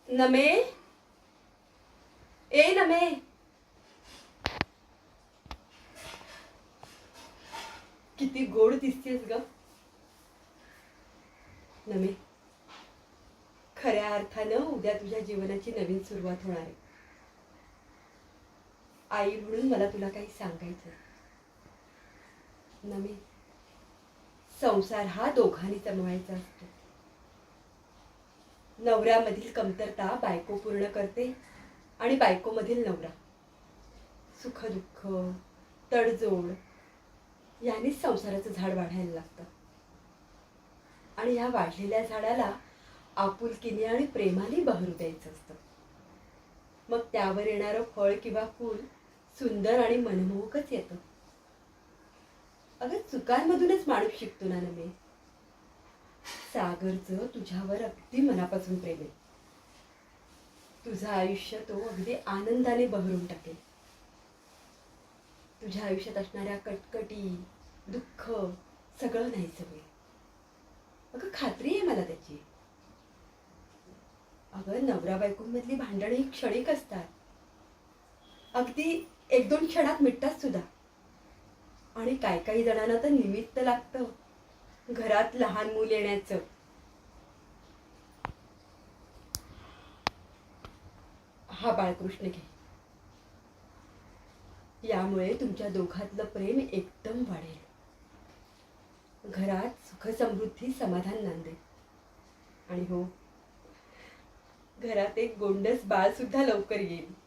नमे, ए नमे, किती गोड दिसतेस ग नमे. खऱ्या अर्थानं उद्या तुझ्या जीवनाची नवीन सुरुवात होणार आहे. आई म्हणून मला तुला काही सांगायचं नमे. संसार हा दोघांनी जमवायचा असतो. नवऱ्यामधील कमतरता बायको पूर्ण करते आणि बायकोमधील नवरा. सुख दुःख, तडजोड यांनीच संसाराचं झाड वाढायला लागतं. आणि या वाढलेल्या झाडाला आपुलकीने आणि प्रेमाने बहरू द्यायचं असतं. मग त्यावर येणारं फळ किंवा फूल सुंदर आणि मनमोहकच येतं. अगं चुकांमधूनच माणूस शिकतो ना नमे. सागरचं तुझ्यावर अगदी मनापासून प्रेम आहे. तुझं आयुष्य तो अगदी आनंदाने बहरून टाकेल. तुझ्या आयुष्यात असणाऱ्या कटकटी, दुःख सगळं नाहीसं होईल. अगं खात्री आहे मला त्याची. अगं नवरा बायकोमधली भांडणं ही क्षणिक असतात. अगदी एक दोन क्षणात मिटतात सुद्धा. आणि काही जणांना तर निमित्त लागतं घरात लहान मूल येण्याचं. हा बाळकृष्ण घे. यामुळे तुमच्या दोघातलं प्रेम एकदम वाढेल. घरात सुख समृद्धी समाधान नांदेल. आणि हो, घरात एक गोंडस बाळ सुद्धा लवकर येईल.